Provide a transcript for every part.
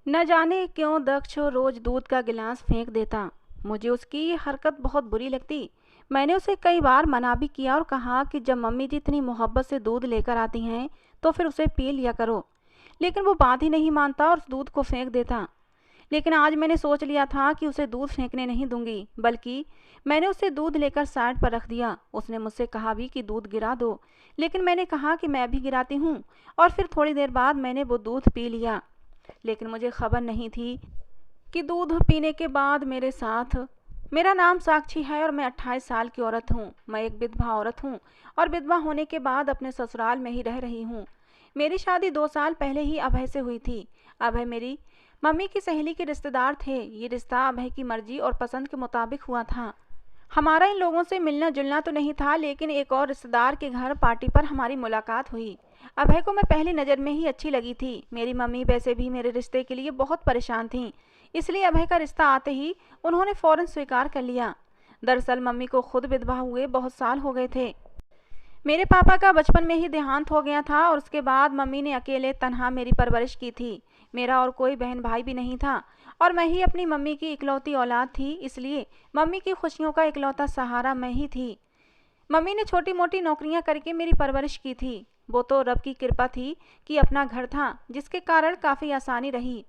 न जाने क्यों दक्ष रोज दूध का गिलास फेंक देता। मुझे उसकी ये हरकत बहुत बुरी लगती। मैंने उसे कई बार मना भी किया और कहा कि जब मम्मी जी इतनी मोहब्बत से दूध लेकर आती हैं तो फिर उसे पी लिया करो, लेकिन वो बात ही नहीं मानता और उस दूध को फेंक देता। लेकिन आज मैंने सोच लिया था कि उसे दूध फेंकने नहीं दूंगी, बल्कि मैंने उसे दूध लेकर साइड पर रख दिया। उसने मुझसे कहा भी कि दूध गिरा दो, लेकिन मैंने कहा कि मैं भी गिराती हूँ, और फिर थोड़ी देर बाद मैंने वो दूध पी लिया। लेकिन मुझे खबर नहीं थी कि दूध पीने के बाद मेरे साथ। मेरा नाम साक्षी है और मैं 28 साल की औरत हूँ। मैं एक विधवा औरत हूँ और विधवा होने के बाद अपने ससुराल में ही रह रही हूँ। मेरी शादी 2 साल पहले ही अभय से हुई थी। अभय मेरी मम्मी की सहेली के रिश्तेदार थे। ये रिश्ता अभय की मर्जी और पसंद के मुताबिक हुआ था। हमारा इन लोगों से मिलना जुलना तो नहीं था, लेकिन एक और रिश्तेदार के घर पार्टी पर हमारी मुलाकात हुई। अभय को मैं पहली नज़र में ही अच्छी लगी थी। मेरी मम्मी वैसे भी मेरे रिश्ते के लिए बहुत परेशान थीं, इसलिए अभय का रिश्ता आते ही उन्होंने फौरन स्वीकार कर लिया। दरअसल मम्मी को खुद विधवा हुए बहुत साल हो गए थे। मेरे पापा का बचपन में ही देहांत हो गया था और उसके बाद मम्मी ने अकेले तनहा मेरी परवरिश की थी। मेरा और कोई बहन भाई भी नहीं था और मैं ही अपनी मम्मी की इकलौती औलाद थी, इसलिए मम्मी की खुशियों का इकलौता सहारा मैं ही थी। मम्मी ने छोटी मोटी नौकरियां करके मेरी परवरिश की थी। वो तो रब की कृपा थी कि अपना घर था, जिसके कारण काफ़ी आसानी रही।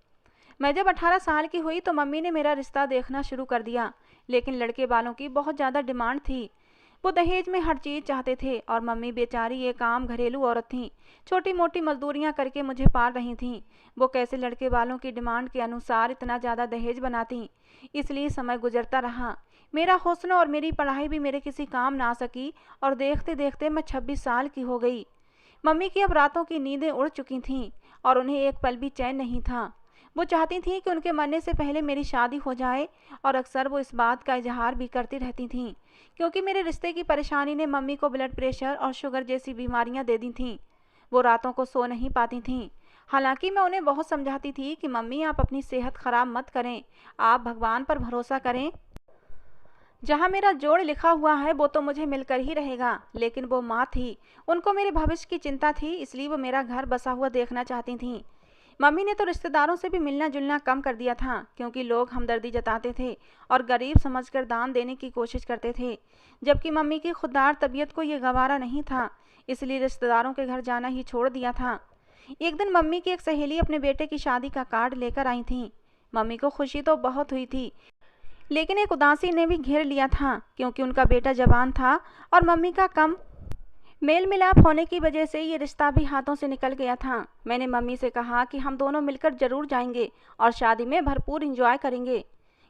मैं जब 18 साल की हुई तो मम्मी ने मेरा रिश्ता देखना शुरू कर दिया, लेकिन लड़के वालों की बहुत ज़्यादा डिमांड थी। वो दहेज में हर चीज़ चाहते थे और मम्मी बेचारी एक आम घरेलू औरत थीं। छोटी मोटी मजदूरियां करके मुझे पाल रही थीं। वो कैसे लड़के वालों की डिमांड के अनुसार इतना ज़्यादा दहेज बनाती। इसलिए समय गुजरता रहा। मेरा हुस्न और मेरी पढ़ाई भी मेरे किसी काम ना आ सकी और देखते देखते मैं 26 साल की हो गई। मम्मी की अब रातों की नींदें उड़ चुकी थीं और उन्हें एक पल भी चैन नहीं था। वो चाहती थीं कि उनके मरने से पहले मेरी शादी हो जाए, और अक्सर वो इस बात का इजहार भी करती रहती थीं, क्योंकि मेरे रिश्ते की परेशानी ने मम्मी को ब्लड प्रेशर और शुगर जैसी बीमारियां दे दी थीं। वो रातों को सो नहीं पाती थीं। हालांकि मैं उन्हें बहुत समझाती थी कि मम्मी आप अपनी सेहत खराब मत करें, आप भगवान पर भरोसा करें। जहाँ मेरा जोड़ लिखा हुआ है वो तो मुझे मिलकर ही रहेगा। लेकिन वो माँ थी, उनको मेरे भविष्य की चिंता थी, इसलिए वो मेरा घर बसा हुआ देखना चाहती थीं। मम्मी ने तो रिश्तेदारों से भी मिलना जुलना कम कर दिया था, क्योंकि लोग हमदर्दी जताते थे और गरीब समझकर दान देने की कोशिश करते थे, जबकि मम्मी की खुददार तबीयत को ये गवारा नहीं था। इसलिए रिश्तेदारों के घर जाना ही छोड़ दिया था। एक दिन मम्मी की एक सहेली अपने बेटे की शादी का कार्ड लेकर आई थी। मम्मी को खुशी तो बहुत हुई थी, लेकिन एक उदासी ने भी घेर लिया था, क्योंकि उनका बेटा जवान था और मम्मी का कम मेल मिलाप होने की वजह से ये रिश्ता भी हाथों से निकल गया था। मैंने मम्मी से कहा कि हम दोनों मिलकर जरूर जाएंगे और शादी में भरपूर एंजॉय करेंगे,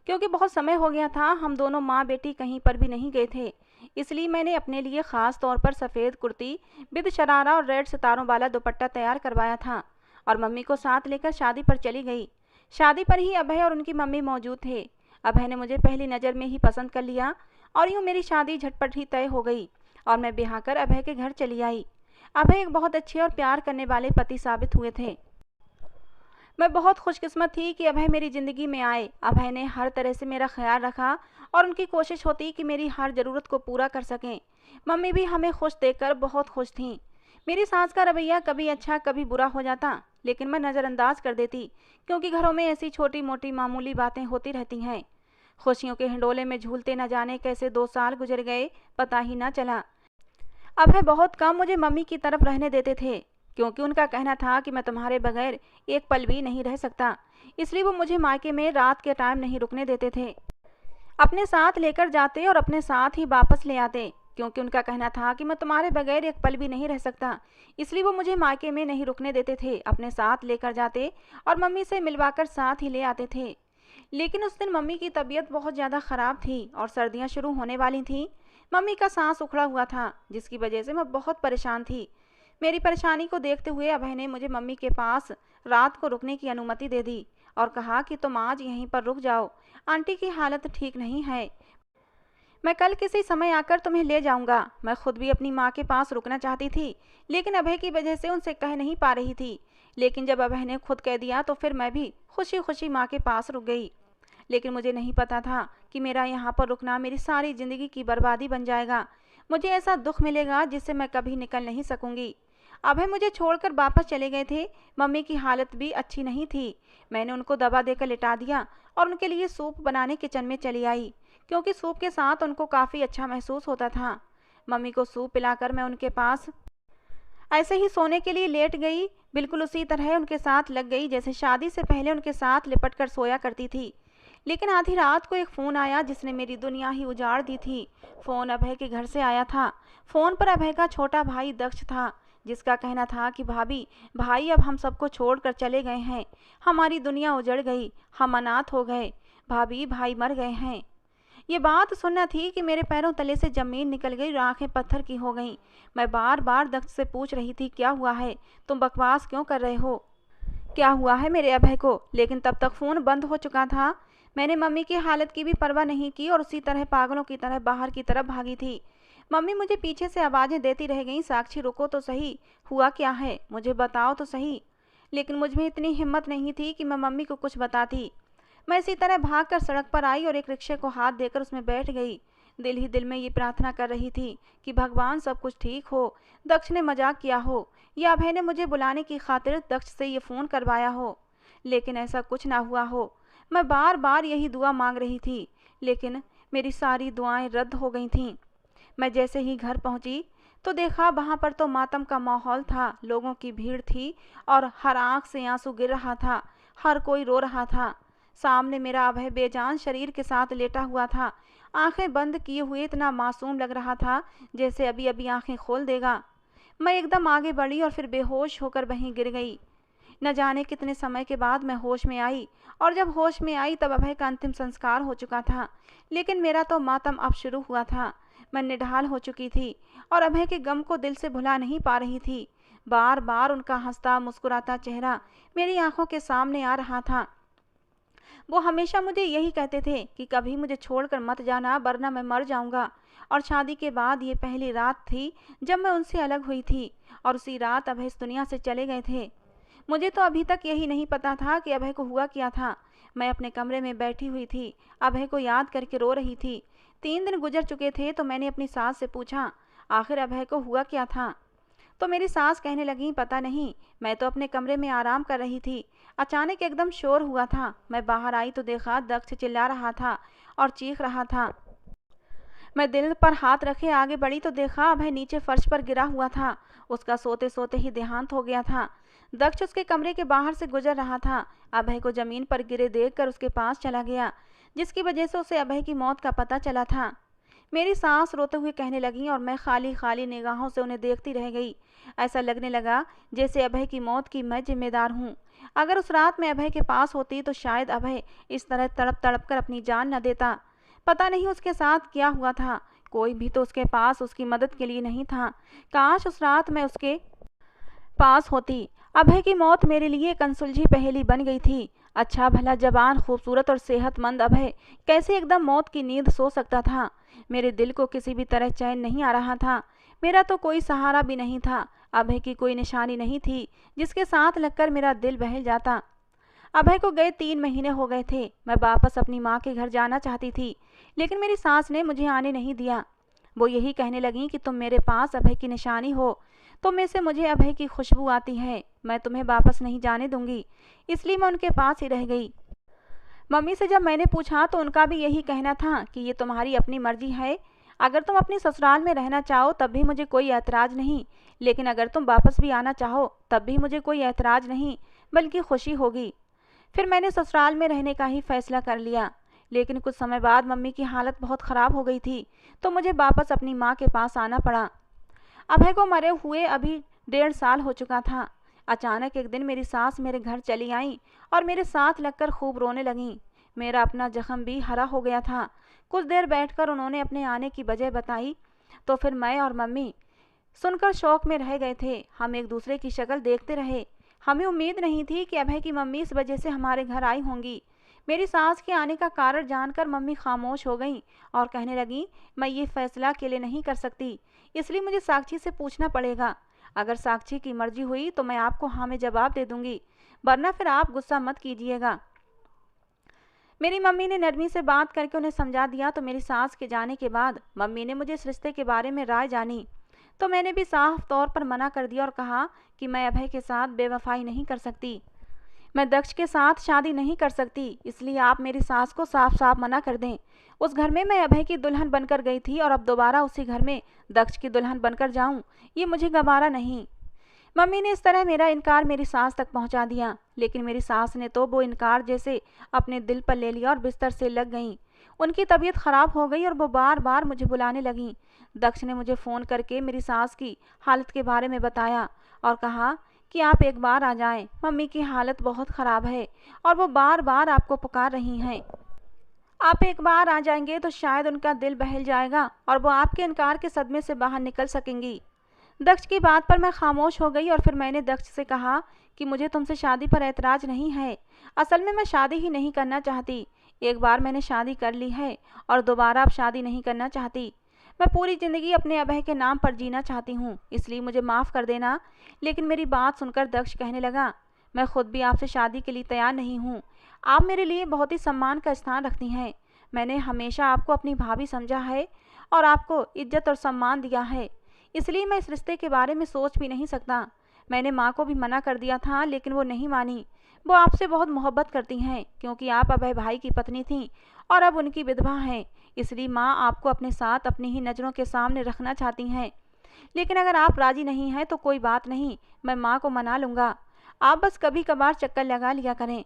क्योंकि बहुत समय हो गया था हम दोनों माँ बेटी कहीं पर भी नहीं गए थे। इसलिए मैंने अपने लिए खास तौर पर सफ़ेद कुर्ती, बिद शरारा और रेड सितारों वाला दुपट्टा तैयार करवाया था और मम्मी को साथ लेकर शादी पर चली गई। शादी पर ही अभय और उनकी मम्मी मौजूद थे। अभय ने मुझे पहली नज़र में ही पसंद कर लिया और यूँ मेरी शादी झटपट ही तय हो गई और मैं ब्याह कर अभय के घर चली आई। अभय एक बहुत अच्छे और प्यार करने वाले पति साबित हुए थे। मैं बहुत खुशकिस्मत थी कि अभय मेरी ज़िंदगी में आए। अभय ने हर तरह से मेरा ख्याल रखा और उनकी कोशिश होती कि मेरी हर ज़रूरत को पूरा कर सकें। मम्मी भी हमें खुश देखकर बहुत खुश थीं। मेरी सास का रवैया कभी अच्छा कभी बुरा हो जाता, लेकिन मैं नज़रअंदाज कर देती, क्योंकि घरों में ऐसी छोटी मोटी मामूली बातें होती रहती हैं। खुशियों के हिंडोले में झूलते न जाने कैसे 2 साल गुजर गए, पता ही न चला। अभय बहुत कम मुझे मम्मी की तरफ रहने देते थे, क्योंकि उनका कहना था कि मैं तुम्हारे बगैर एक पल भी नहीं रह सकता। इसलिए वो मुझे मायके में रात के टाइम नहीं रुकने देते थे। अपने साथ लेकर जाते और अपने साथ ही वापस ले आते, क्योंकि उनका कहना था कि मैं तुम्हारे बगैर एक पल भी नहीं रह सकता। इसलिए वो मुझे मायके में नहीं रुकने देते थे, अपने साथ लेकर जाते और मम्मी से मिलवाकर साथ ही ले आते थे। लेकिन उस दिन मम्मी की तबीयत बहुत ज़्यादा ख़राब थी और सर्दियाँ शुरू होने वाली थीं। मम्मी का सांस उखड़ा हुआ था, जिसकी वजह से मैं बहुत परेशान थी। मेरी परेशानी को देखते हुए अभय ने मुझे मम्मी के पास रात को रुकने की अनुमति दे दी और कहा कि तुम आज यहीं पर रुक जाओ, आंटी की हालत ठीक नहीं है, मैं कल किसी समय आकर तुम्हें ले जाऊंगा। मैं खुद भी अपनी माँ के पास रुकना चाहती थी, लेकिन अभय की वजह से उनसे कह नहीं पा रही थी। लेकिन जब अभय ने खुद कह दिया तो फिर मैं भी खुशी खुशी माँ के पास रुक गई। लेकिन मुझे नहीं पता था कि मेरा यहाँ पर रुकना मेरी सारी ज़िंदगी की बर्बादी बन जाएगा। मुझे ऐसा दुख मिलेगा जिससे मैं कभी निकल नहीं सकूंगी। अभय मुझे छोड़कर वापस चले गए थे। मम्मी की हालत भी अच्छी नहीं थी। मैंने उनको दबा देकर लिटा दिया और उनके लिए सूप बनाने किचन में चली आई, क्योंकि सूप के साथ उनको काफ़ी अच्छा महसूस होता था। मम्मी को सूप पिलाकर मैं उनके पास ऐसे ही सोने के लिए लेट गई। बिल्कुल उसी तरह उनके साथ लग गई जैसे शादी से पहले उनके साथ लिपट कर सोया करती थी। लेकिन आधी रात को एक फ़ोन आया जिसने मेरी दुनिया ही उजाड़ दी थी। फ़ोन अभय के घर से आया था। फ़ोन पर अभय का छोटा भाई दक्ष था, जिसका कहना था कि भाभी, भाई अब हम सबको छोड़कर चले गए हैं। हमारी दुनिया उजड़ गई, हम अनाथ हो गए। भाभी, भाई मर गए हैं। ये बात सुनना थी कि मेरे पैरों तले से ज़मीन निकल गई और आंखें पत्थर की हो गईं। मैं बार बार दक्ष से पूछ रही थी, क्या हुआ है? तुम बकवास क्यों कर रहे हो? क्या हुआ है मेरे अभय को? लेकिन तब तक फ़ोन बंद हो चुका था। मैंने मम्मी की हालत की भी परवाह नहीं की और उसी तरह पागलों की तरह बाहर की तरफ भागी थी। मम्मी मुझे पीछे से आवाज़ें देती रह गईं, साक्षी रुको तो सही, हुआ क्या है? मुझे बताओ तो सही। लेकिन मुझ में इतनी हिम्मत नहीं थी कि मैं मम्मी को कुछ बताती। मैं इसी तरह भागकर सड़क पर आई और एक रिक्शे को हाथ देकर उसमें बैठ गई। दिल ही दिल में ये प्रार्थना कर रही थी कि भगवान सब कुछ ठीक हो, दक्ष ने मजाक किया हो या अभय ने मुझे बुलाने की खातिर दक्ष से ये फ़ोन करवाया हो। लेकिन ऐसा कुछ ना हुआ हो। मैं बार बार यही दुआ मांग रही थी, लेकिन मेरी सारी दुआएं रद्द हो गई थीं। मैं जैसे ही घर पहुंची तो देखा वहां पर तो मातम का माहौल था, लोगों की भीड़ थी और हर आंख से आंसू गिर रहा था, हर कोई रो रहा था। सामने मेरा अभय बेजान शरीर के साथ लेटा हुआ था, आंखें बंद किए हुए इतना मासूम लग रहा था जैसे अभी अभी आंखें खोल देगा। मैं एकदम आगे बढ़ी और फिर बेहोश होकर वहीं गिर गई। न जाने कितने समय के बाद मैं होश में आई, और जब होश में आई तब अभय का अंतिम संस्कार हो चुका था। लेकिन मेरा तो मातम अब शुरू हुआ था। मैं निढाल हो चुकी थी और अभय के गम को दिल से भुला नहीं पा रही थी। बार बार उनका हंसता मुस्कुराता चेहरा मेरी आंखों के सामने आ रहा था। वो हमेशा मुझे यही कहते थे कि कभी मुझे छोड़कर मत जाना, वरना मैं मर जाऊंगा। और शादी के बाद ये पहली रात थी जब मैं उनसे अलग हुई थी, और उसी रात अभय इस दुनिया से चले गए थे। मुझे तो अभी तक यही नहीं पता था कि अभय को हुआ क्या था। मैं अपने कमरे में बैठी हुई थी, अभय को याद करके रो रही थी। 3 दिन गुजर चुके थे तो मैंने अपनी सास से पूछा, आखिर अभय को हुआ क्या था? तो मेरी सास कहने लगी, पता नहीं, मैं तो अपने कमरे में आराम कर रही थी। अचानक एकदम शोर हुआ था। मैं बाहर आई तो देखा दक्ष चिल्ला रहा था और चीख रहा था। मैं दिल पर हाथ रखे आगे बढ़ी तो देखा अभय नीचे फर्श पर गिरा हुआ था। उसका सोते सोते ही देहांत हो गया था। दक्ष उसके कमरे के बाहर से गुजर रहा था। अभय को जमीन पर गिरे देखकर उसके पास चला गया, जिसकी वजह से उसे अभय की मौत का पता चला था। मेरी सास रोते हुए कहने लगी और मैं खाली खाली निगाहों से उन्हें देखती रह गई। ऐसा लगने लगा जैसे अभय की मौत की मैं जिम्मेदार हूँ। अगर उस रात मैं अभय के पास होती तो शायद अभय इस तरह तड़प तड़प कर अपनी जान न देता। पता नहीं उसके साथ क्या हुआ था। कोई भी तो उसके पास उसकी मदद के लिए नहीं था। काश उस रात मैं उसके पास होती। अभय की मौत मेरे लिए एक अनसुलझी पहेली बन गई थी। अच्छा भला जवान, खूबसूरत और सेहतमंद अभय कैसे एकदम मौत की नींद सो सकता था? मेरे दिल को किसी भी तरह चैन नहीं आ रहा था। मेरा तो कोई सहारा भी नहीं था। अभय की कोई निशानी नहीं थी जिसके साथ लगकर मेरा दिल बहल जाता। अभय को गए 3 महीने हो गए थे। मैं वापस अपनी माँ के घर जाना चाहती थी, लेकिन मेरी सास ने मुझे आने नहीं दिया। वो यही कहने लगी कि तुम मेरे पास अभय की निशानी हो, तुम में से मुझे अभय की खुशबू आती है, मैं तुम्हें वापस नहीं जाने दूंगी। इसलिए मैं उनके पास ही रह गई। मम्मी से जब मैंने पूछा तो उनका भी यही कहना था कि ये तुम्हारी अपनी मर्जी है। अगर तुम अपनी ससुराल में रहना चाहो तब भी मुझे कोई ऐतराज़ नहीं, लेकिन अगर तुम वापस भी आना चाहो तब भी मुझे कोई ऐतराज़ नहीं, बल्कि खुशी होगी। फिर मैंने ससुराल में रहने का ही फैसला कर लिया। लेकिन कुछ समय बाद मम्मी की हालत बहुत ख़राब हो गई थी, तो मुझे वापस अपनी माँ के पास आना पड़ा। अभय को मरे हुए अभी 1.5 साल हो चुका था। अचानक एक दिन मेरी सास मेरे घर चली आई और मेरे साथ लगकर खूब रोने लगीं। मेरा अपना जख्म भी हरा हो गया था। कुछ देर बैठकर उन्होंने अपने आने की वजह बताई, तो फिर मैं और मम्मी सुनकर शौक में रह गए थे। हम एक दूसरे की शक्ल देखते रहे। हमें उम्मीद नहीं थी कि अभय की मम्मी इस वजह से हमारे घर आई होंगी। मेरी सास के आने का कारण जानकर मम्मी खामोश हो गईं और कहने लगी, मैं ये फैसला अकेले नहीं कर सकती, इसलिए मुझे साक्षी से पूछना पड़ेगा। अगर साक्षी की मर्जी हुई तो मैं आपको हाँ में जवाब दे दूंगी, वरना फिर आप गुस्सा मत कीजिएगा। मेरी मम्मी ने नरमी से बात करके उन्हें समझा दिया। तो मेरी सास के जाने के बाद मम्मी ने मुझे इस रिश्ते के बारे में राय जानी। तो मैंने भी साफ तौर पर मना कर दिया और कहा कि मैं अभय के साथ बेवफाई नहीं कर सकती। मैं दक्ष के साथ शादी नहीं कर सकती, इसलिए आप मेरी सास को साफ साफ मना कर दें। उस घर में मैं अभय की दुल्हन बनकर गई थी और अब दोबारा उसी घर में दक्ष की दुल्हन बनकर जाऊं, ये मुझे गवारा नहीं। मम्मी ने इस तरह मेरा इनकार मेरी सास तक पहुंचा दिया, लेकिन मेरी सास ने तो वो इनकार जैसे अपने दिल पर ले लिया और बिस्तर से लग गईं। उनकी तबीयत खराब हो गई और वो बार बार मुझे बुलाने लगीं। दक्ष ने मुझे फ़ोन करके मेरी सास की हालत के बारे में बताया और कहा कि आप एक बार आ जाएं, मम्मी की हालत बहुत ख़राब है और वो बार बार आपको पुकार रही हैं। आप एक बार आ जाएंगे तो शायद उनका दिल बहल जाएगा और वो आपके इनकार के सदमे से बाहर निकल सकेंगी। दक्ष की बात पर मैं खामोश हो गई और फिर मैंने दक्ष से कहा कि मुझे तुमसे शादी पर ऐतराज़ नहीं है। असल में मैं शादी ही नहीं करना चाहती। एक बार मैंने शादी कर ली है और दोबारा अब शादी नहीं करना चाहती। मैं पूरी ज़िंदगी अपने अभय के नाम पर जीना चाहती हूँ, इसलिए मुझे माफ़ कर देना। लेकिन मेरी बात सुनकर दक्ष कहने लगा, मैं खुद भी आपसे शादी के लिए तैयार नहीं हूँ। आप मेरे लिए बहुत ही सम्मान का स्थान रखती हैं। मैंने हमेशा आपको अपनी भाभी समझा है और आपको इज्जत और सम्मान दिया है, इसलिए मैं इस रिश्ते के बारे में सोच भी नहीं सकता। मैंने माँ को भी मना कर दिया था, लेकिन वो नहीं मानी। वो आपसे बहुत मोहब्बत करती हैं क्योंकि आप अभय भाई की पत्नी थीं और अब उनकी विधवा हैं, इसलिए माँ आपको अपने साथ अपनी ही नज़रों के सामने रखना चाहती हैं। लेकिन अगर आप राजी नहीं हैं तो कोई बात नहीं, मैं माँ को मना लूँगा। आप बस कभी कभार चक्कर लगा लिया करें।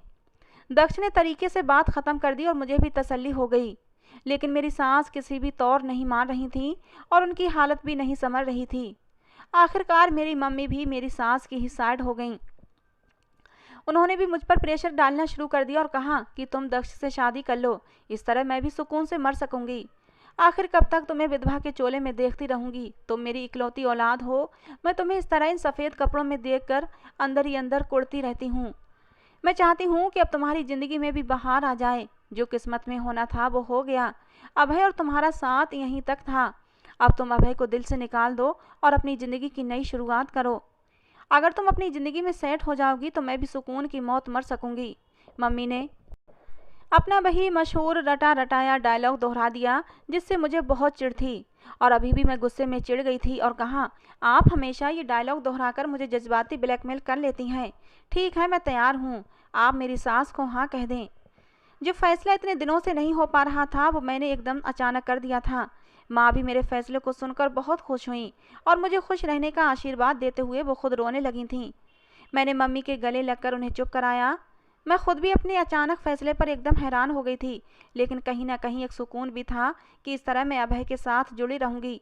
दक्ष ने तरीके से बात ख़त्म कर दी और मुझे भी तसल्ली हो गई। लेकिन मेरी सास किसी भी तौर नहीं मान रही थी और उनकी हालत भी नहीं संभल रही थी। आखिरकार मेरी मम्मी भी मेरी सास की ही साइड हो गईं। उन्होंने भी मुझ पर प्रेशर डालना शुरू कर दिया और कहा कि तुम दक्ष से शादी कर लो, इस तरह मैं भी सुकून से मर सकूंगी। आखिर कब तक तुम्हें विधवा के चोले में देखती रहूंगी? तुम मेरी इकलौती औलाद हो। मैं तुम्हें इस तरह इन सफ़ेद कपड़ों में देखकर अंदर ही अंदर कुड़ती रहती हूँ। मैं चाहती हूँ कि अब तुम्हारी ज़िंदगी में भी बहार आ जाए। जो किस्मत में होना था वो हो गया। अभय और तुम्हारा साथ यहीं तक था। अब तुम अभय को दिल से निकाल दो और अपनी ज़िंदगी की नई शुरुआत करो। अगर तुम अपनी ज़िंदगी में सेट हो जाओगी तो मैं भी सुकून की मौत मर सकूंगी। मम्मी ने अपना वही मशहूर रटा रटाया डायलॉग दोहरा दिया, जिससे मुझे बहुत चिढ़ थी और अभी भी मैं गुस्से में चिढ़ गई थी और कहा, आप हमेशा ये डायलॉग दोहराकर मुझे जज्बाती ब्लैकमेल कर लेती हैं। ठीक है, मैं तैयार हूँ। आप मेरी सास को हाँ कह दें। जो फैसला इतने दिनों से नहीं हो पा रहा था वो मैंने एकदम अचानक कर दिया था। माँ भी मेरे फैसले को सुनकर बहुत खुश हुई और मुझे खुश रहने का आशीर्वाद देते हुए वो खुद रोने लगी थीं। मैंने मम्मी के गले लगकर उन्हें चुप कराया। मैं खुद भी अपने अचानक फैसले पर एकदम हैरान हो गई थी, लेकिन कहीं ना कहीं एक सुकून भी था कि इस तरह मैं अभय के साथ जुड़ी रहूंगी।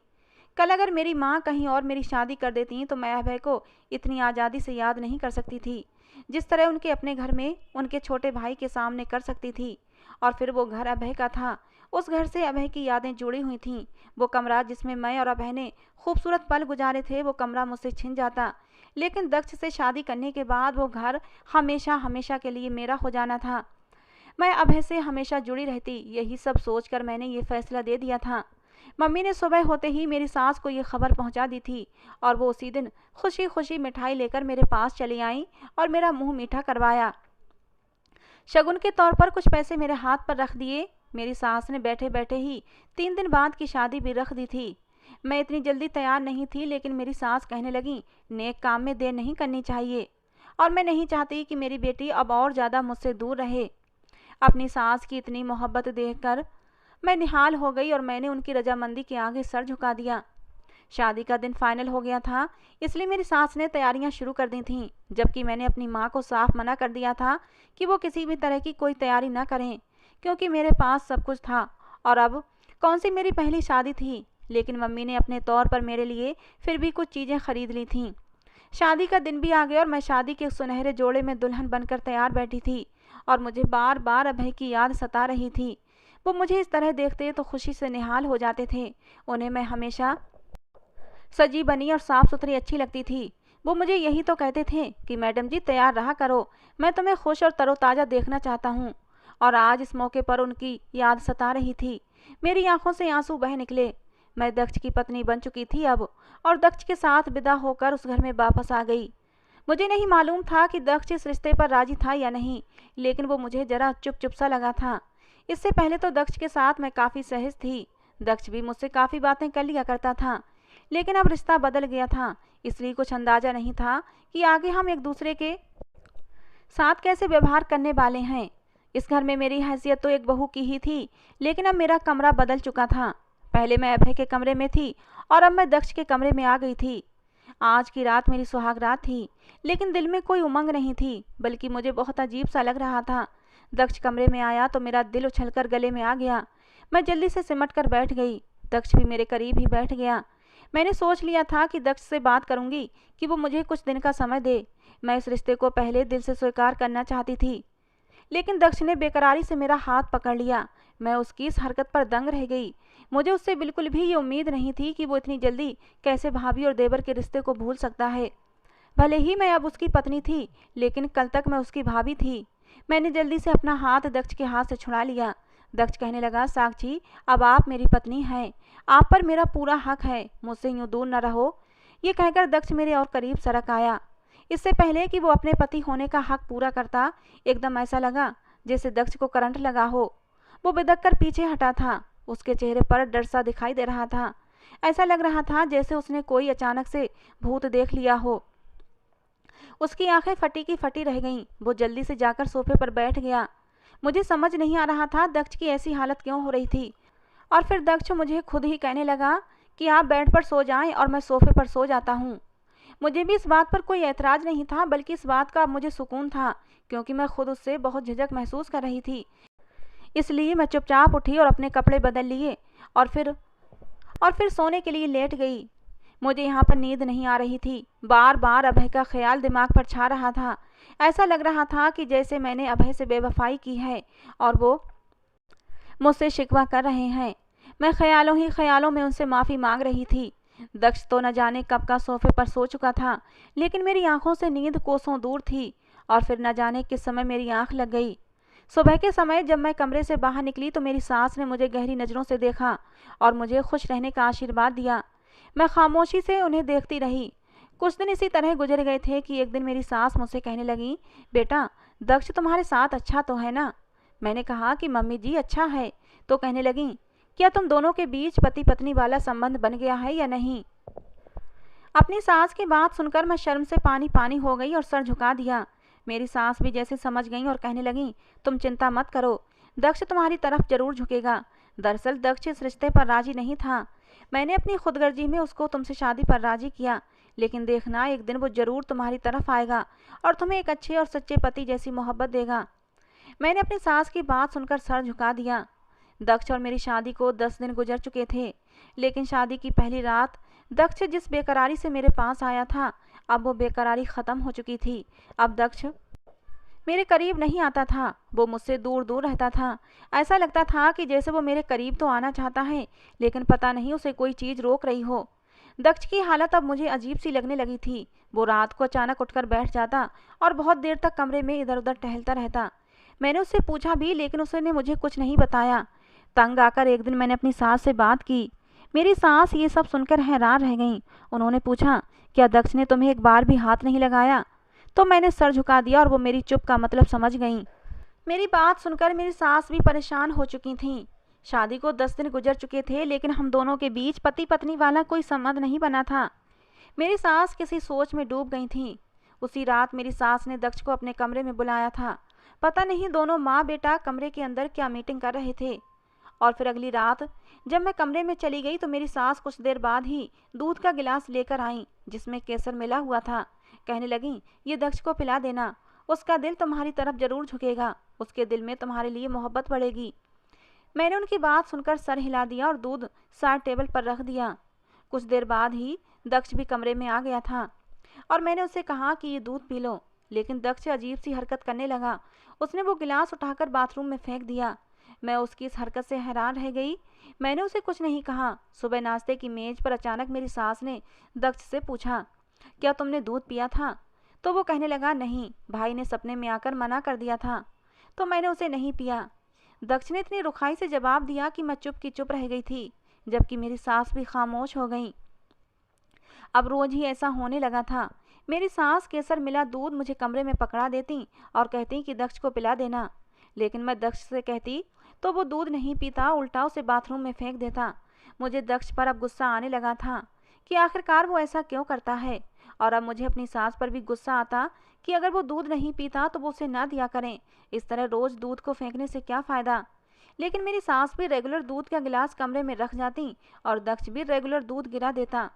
कल अगर मेरी माँ कहीं और मेरी शादी कर देती तो मैं अभय को इतनी आज़ादी से याद नहीं कर सकती थी, जिस तरह उनके अपने घर में उनके छोटे भाई के सामने कर सकती थी। और फिर वो घर अभय का था। उस घर से अभय की यादें जुड़ी हुई थीं। वो कमरा जिसमें मैं और अभय ने खूबसूरत पल गुजारे थे, वो कमरा मुझसे छिन जाता, लेकिन दक्ष से शादी करने के बाद वो घर हमेशा हमेशा के लिए मेरा हो जाना था। मैं अभय से हमेशा जुड़ी रहती, यही सब सोचकर मैंने ये फैसला दे दिया था। मम्मी ने सुबह होते ही मेरी सास को ये खबर पहुंचा दी थी और वो उसी दिन खुशी खुशी मिठाई लेकर मेरे पास चली आई और मेरा मुंह मीठा करवाया। शगुन के तौर पर कुछ पैसे मेरे हाथ पर रख दिए। मेरी सास ने बैठे बैठे ही 3 दिन बाद की शादी भी रख दी थी। मैं इतनी जल्दी तैयार नहीं थी, लेकिन मेरी सास कहने लगी, नेक काम में देर नहीं करनी चाहिए और मैं नहीं चाहती कि मेरी बेटी अब और ज़्यादा मुझसे दूर रहे। अपनी सास की इतनी मोहब्बत देखकर मैं निहाल हो गई और मैंने उनकी रजामंदी के आगे सर झुका दिया। शादी का दिन फाइनल हो गया था, इसलिए मेरी सास ने तैयारियां शुरू कर दी थीं, जबकि मैंने अपनी माँ को साफ मना कर दिया था कि वो किसी भी तरह की कोई तैयारी न करें, क्योंकि मेरे पास सब कुछ था और अब कौन सी मेरी पहली शादी थी। लेकिन मम्मी ने अपने तौर पर मेरे लिए फिर भी कुछ चीज़ें खरीद ली थीं। शादी का दिन भी आ गया और मैं शादी के सुनहरे जोड़े में दुल्हन बनकर तैयार बैठी थी और मुझे बार बार अभय की याद सता रही थी। वो मुझे इस तरह देखते तो खुशी से निहाल हो जाते थे। उन्हें मैं हमेशा सजी बनी और साफ सुथरी अच्छी लगती थी। वो मुझे यही तो कहते थे कि मैडम जी तैयार रहा करो, मैं तुम्हें खुश और तरोताज़ा देखना चाहता हूँ। और आज इस मौके पर उनकी याद सता रही थी। मेरी आंखों से आंसू बह निकले। मैं दक्ष की पत्नी बन चुकी थी अब, और दक्ष के साथ विदा होकर उस घर में वापस आ गई। मुझे नहीं मालूम था कि दक्ष इस रिश्ते पर राजी था या नहीं, लेकिन वो मुझे जरा चुप चुप सा लगा था। इससे पहले तो दक्ष के साथ मैं काफ़ी सहज थी। दक्ष भी मुझसे काफ़ी बातें कर लिया करता था, लेकिन अब रिश्ता बदल गया था, इसलिए कुछ अंदाजा नहीं था कि आगे हम एक दूसरे के साथ कैसे व्यवहार करने वाले हैं। इस घर में मेरी हैसियत तो एक बहू की ही थी, लेकिन अब मेरा कमरा बदल चुका था। पहले मैं अभय के कमरे में थी और अब मैं दक्ष के कमरे में आ गई थी। आज की रात मेरी सुहाग रात थी, लेकिन दिल में कोई उमंग नहीं थी, बल्कि मुझे बहुत अजीब सा लग रहा था। दक्ष कमरे में आया तो मेरा दिल उछलकर गले में आ गया। मैं जल्दी से सिमट कर बैठ गई। दक्ष भी मेरे करीब ही बैठ गया। मैंने सोच लिया था कि दक्ष से बात करूंगी कि वो मुझे कुछ दिन का समय दे। मैं इस रिश्ते को पहले दिल से स्वीकार करना चाहती थी, लेकिन दक्ष ने बेकरारी से मेरा हाथ पकड़ लिया। मैं उसकी इस हरकत पर दंग रह गई। मुझे उससे बिल्कुल भी ये उम्मीद नहीं थी कि वो इतनी जल्दी कैसे भाभी और देवर के रिश्ते को भूल सकता है। भले ही मैं अब उसकी पत्नी थी, लेकिन कल तक मैं उसकी भाभी थी। मैंने जल्दी से अपना हाथ दक्ष के हाथ से छुड़ा लिया। दक्ष कहने लगा, साक्षी, अब आप मेरी पत्नी हैं, आप पर मेरा पूरा हक है, मुझसे यूं दूर न रहो। ये कहकर दक्ष मेरे और करीब सरक आया। इससे पहले कि वो अपने पति होने का हक पूरा करता, एकदम ऐसा लगा जैसे दक्ष को करंट लगा हो। वो बिदक कर पीछे हटा था। उसके चेहरे पर डर सा दिखाई दे रहा था। ऐसा लग रहा था जैसे उसने कोई अचानक से भूत देख लिया हो। उसकी आंखें फटी की फटी रह गईं। वो जल्दी से जाकर सोफे पर बैठ गया। मुझे समझ नहीं आ रहा था दक्ष की ऐसी हालत क्यों हो रही थी। और फिर दक्ष मुझे खुद ही कहने लगा कि आप बेड पर सो जाएं और मैं सोफे पर सो जाता हूँ। मुझे भी इस बात पर कोई ऐतराज नहीं था, बल्कि इस बात का मुझे सुकून था, क्योंकि मैं खुद उससे बहुत झिझक महसूस कर रही थी। इसलिए मैं चुपचाप उठी और अपने कपड़े बदल लिए और फिर सोने के लिए लेट गई। मुझे यहाँ पर नींद नहीं आ रही थी। बार बार अभय का ख्याल दिमाग पर छा रहा था। ऐसा लग रहा था कि जैसे मैंने अभय से बेवफाई की है और वो मुझसे शिकवा कर रहे हैं। मैं ख्यालों ही ख्यालों में उनसे माफ़ी मांग रही थी। दक्ष तो न जाने कब का सोफे पर सो चुका था, लेकिन मेरी आंखों से नींद कोसों दूर थी। और फिर न जाने किस समय मेरी आंख लग गई। सुबह के समय जब मैं कमरे से बाहर निकली तो मेरी सास ने मुझे गहरी नज़रों से देखा और मुझे खुश रहने का आशीर्वाद दिया। मैं खामोशी से उन्हें देखती रही। कुछ दिन इसी तरह गुजर गए थे कि एक दिन मेरी सास मुझसे कहने लगी, बेटा, दक्ष तुम्हारे साथ अच्छा तो है ना? मैंने कहा कि मम्मी जी, अच्छा है। तो कहने लगी, क्या तुम दोनों के बीच पति पत्नी वाला संबंध बन गया है या नहीं? अपनी सास की बात सुनकर मैं शर्म से पानी पानी हो गई और सर झुका दिया। मेरी सास भी जैसे समझ गई और कहने लगी, तुम चिंता मत करो, दक्ष तुम्हारी तरफ जरूर झुकेगा। दरअसल दक्ष इस रिश्ते पर राजी नहीं था। मैंने अपनी खुदगर्जी में उसको तुमसे शादी पर राजी किया, लेकिन देखना, एक दिन वो जरूर तुम्हारी तरफ आएगा और तुम्हें एक अच्छे और सच्चे पति जैसी मोहब्बत देगा। मैंने अपनी सास की बात सुनकर सर झुका दिया। दक्ष और मेरी शादी को 10 दिन गुजर चुके थे, लेकिन शादी की पहली रात दक्ष जिस बेकरारी से मेरे पास आया था, अब वो बेकरारी ख़त्म हो चुकी थी। अब दक्ष मेरे करीब नहीं आता था, वो मुझसे दूर दूर रहता था। ऐसा लगता था कि जैसे वो मेरे करीब तो आना चाहता है, लेकिन पता नहीं उसे कोई चीज़ रोक रही हो। दक्ष की हालत अब मुझे अजीब सी लगने लगी थी। वो रात को अचानक उठकर बैठ जाता और बहुत देर तक कमरे में इधर उधर टहलता रहता। मैंने उससे पूछा भी, लेकिन उसने मुझे कुछ नहीं बताया। तंग आकर एक दिन मैंने अपनी सास से बात की। मेरी सास ये सब सुनकर हैरान रह गईं। उन्होंने पूछा, क्या दक्ष ने तुम्हें एक बार भी हाथ नहीं लगाया? तो मैंने सर झुका दिया और वो मेरी चुप का मतलब समझ गईं। मेरी बात सुनकर मेरी सास भी परेशान हो चुकी थीं। शादी को 10 दिन गुजर चुके थे, लेकिन हम दोनों के बीच पति पत्नी वाला कोई संबंध नहीं बना था। मेरी सास किसी सोच में डूब गई थीं। उसी रात मेरी सास ने दक्ष को अपने कमरे में बुलाया था। पता नहीं दोनों माँ बेटा कमरे के अंदर क्या मीटिंग कर रहे थे। और फिर अगली रात जब मैं कमरे में चली गई तो मेरी सास कुछ देर बाद ही दूध का गिलास लेकर आई, जिसमें केसर मिला हुआ था। कहने लगी, ये दक्ष को पिला देना, उसका दिल तुम्हारी तरफ जरूर झुकेगा, उसके दिल में तुम्हारे लिए मोहब्बत बढ़ेगी। मैंने उनकी बात सुनकर सर हिला दिया और दूध साइड टेबल पर रख दिया। कुछ देर बाद ही दक्ष भी कमरे में आ गया था और मैंने उसे कहा कि ये दूध पी लो, लेकिन दक्ष अजीब सी हरकत करने लगा। उसने वो गिलास उठाकर बाथरूम में फेंक दिया। मैं उसकी इस हरकत से हैरान रह गई। मैंने उसे कुछ नहीं कहा। सुबह नाश्ते की मेज पर अचानक मेरी सास ने दक्ष से पूछा, क्या तुमने दूध पिया था? तो वो कहने लगा, नहीं, भाई ने सपने में आकर मना कर दिया था, तो मैंने उसे नहीं पिया। दक्ष ने इतनी रुखाई से जवाब दिया कि मैं चुप की चुप रह गई थी, जबकि मेरी सास भी खामोश हो गई। अब रोज ही ऐसा होने लगा था। मेरी सास केसर मिला दूध मुझे कमरे में पकड़ा देती और कहती कि दक्ष को पिला देना, लेकिन मैं दक्ष से कहती तो वो दूध नहीं पीता, उल्टा उसे बाथरूम में फेंक देता। मुझे दक्ष पर अब गुस्सा आने लगा था। कि आखिरकार वो ऐसा क्यों करता है। और अब मुझे अपनी सास पर भी गुस्सा आता कि अगर वो दूध नहीं पीता तो वो उसे ना दिया करें। इस तरह रोज दूध को फेंकने से क्या फायदा। लेकिन मेरी सास भी रेगुलर दूध का गिलास कमरे में रख जाती और दक्ष भी रेगुलर दूध गिरा देता।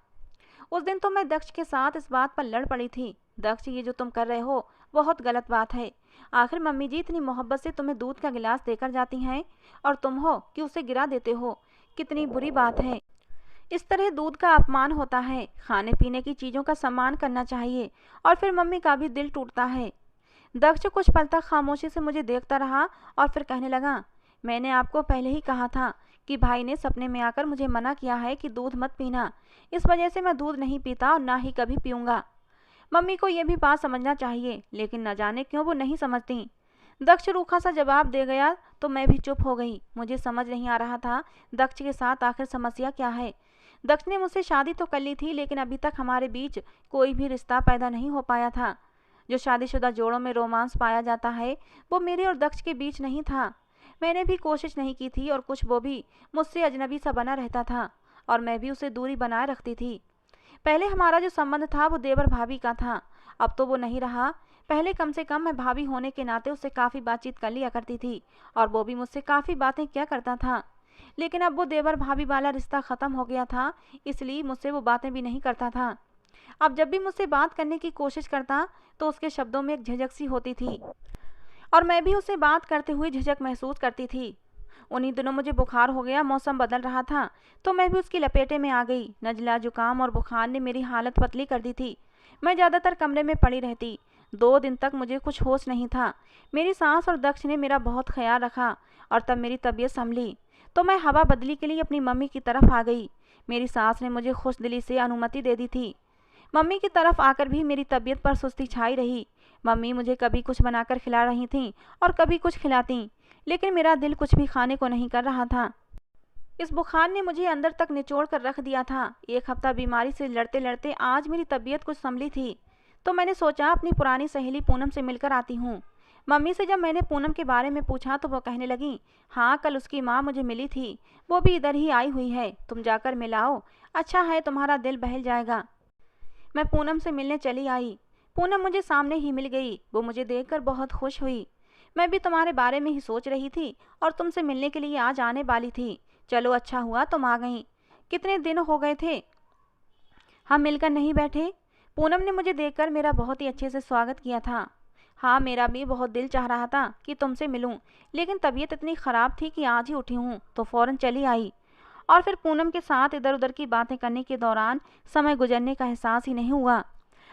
उस दिन तो मैं दक्ष के साथ इस बात पर लड़ पड़ी थी। दक्ष, ये जो तुम कर रहे हो बहुत गलत बात है। आखिर मम्मी जी इतनी मोहब्बत से तुम्हें दूध का गिलास देकर जाती हैं और तुम हो कि उसे गिरा देते हो। कितनी बुरी बात है। इस तरह दूध का अपमान होता है। खाने पीने की चीज़ों का सम्मान करना चाहिए। और फिर मम्मी का भी दिल टूटता है। दक्ष कुछ पल तक खामोशी से मुझे देखता रहा और फिर कहने लगा, मैंने आपको पहले ही कहा था कि भाई ने सपने में आकर मुझे मना किया है कि दूध मत पीना। इस वजह से मैं दूध नहीं पीता और ना ही कभी पीऊँगा। मम्मी को यह भी बात समझना चाहिए, लेकिन न जाने क्यों वो नहीं समझती। दक्ष रूखा सा जवाब दे गया तो मैं भी चुप हो गई। मुझे समझ नहीं आ रहा था दक्ष के साथ आखिर समस्या क्या है। दक्ष ने मुझसे शादी तो कर ली थी, लेकिन अभी तक हमारे बीच कोई भी रिश्ता पैदा नहीं हो पाया था। जो शादीशुदा जोड़ों में रोमांस पाया जाता है वो मेरे और दक्ष के बीच नहीं था। मैंने भी कोशिश नहीं की थी और कुछ वो भी मुझसे अजनबी सा बना रहता था और मैं भी उसे दूरी बनाए रखती थी। पहले हमारा जो संबंध था वो देवर भाभी का था, अब तो वो नहीं रहा। पहले कम से कम मैं भाभी होने के नाते उससे काफ़ी बातचीत कर लिया करती थी और वो भी मुझसे काफ़ी बातें किया करता था। लेकिन अब वो देवर भाभी वाला रिश्ता ख़त्म हो गया था, इसलिए मुझसे वो बातें भी नहीं करता था। अब जब भी मुझसे बात करने की कोशिश करता तो उसके शब्दों में एक झिझक सी होती थी और मैं भी उससे बात करते हुए झिझक महसूस करती थी। उन्हीं दिनों मुझे बुखार हो गया, मौसम बदल रहा था तो मैं भी उसकी लपेटे में आ गई। नजला, जुकाम और बुखार ने मेरी हालत पतली कर दी थी। मैं ज़्यादातर कमरे में पड़ी रहती। 2 दिन तक मुझे कुछ होश नहीं था। मेरी सास और दक्ष ने मेरा बहुत ख्याल रखा और तब मेरी तबीयत संभली तो मैं हवा बदली के लिए अपनी मम्मी की तरफ आ गई। मेरी सास ने मुझे खुशदिली से अनुमति दे दी थी। मम्मी की तरफ आकर भी मेरी तबीयत पर सुस्ती छाई रही। मम्मी मुझे कभी कुछ बनाकर खिला रही थीं और कभी कुछ खिलाती, लेकिन मेरा दिल कुछ भी खाने को नहीं कर रहा था। इस बुखार ने मुझे अंदर तक निचोड़ कर रख दिया था। 1 हफ्ता बीमारी से लड़ते लड़ते आज मेरी तबीयत कुछ संभली थी तो मैंने सोचा अपनी पुरानी सहेली पूनम से मिलकर आती हूँ। मम्मी से जब मैंने पूनम के बारे में पूछा तो वो कहने लगी, हाँ कल उसकी माँ मुझे मिली थी, वो भी इधर ही आई हुई है, तुम जाकर मिलाओ, अच्छा है तुम्हारा दिल बहल जाएगा। मैं पूनम से मिलने चली आई। पूनम मुझे सामने ही मिल गई। वो मुझे देखकर बहुत खुश हुई। मैं भी तुम्हारे बारे में ही सोच रही थी और तुमसे मिलने के लिए आज आने वाली थी। चलो अच्छा हुआ तुम आ गई। कितने दिन हो गए थे हम मिलकर नहीं बैठे। पूनम ने मुझे देखकर मेरा बहुत ही अच्छे से स्वागत किया था। हाँ, मेरा भी बहुत दिल चाह रहा था कि तुमसे मिलूं, लेकिन तबीयत इतनी ख़राब थी कि आज ही उठी हूँ तो फ़ौरन चली आई। और फिर पूनम के साथ इधर उधर की बातें करने के दौरान समय गुजरने का एहसास ही नहीं हुआ।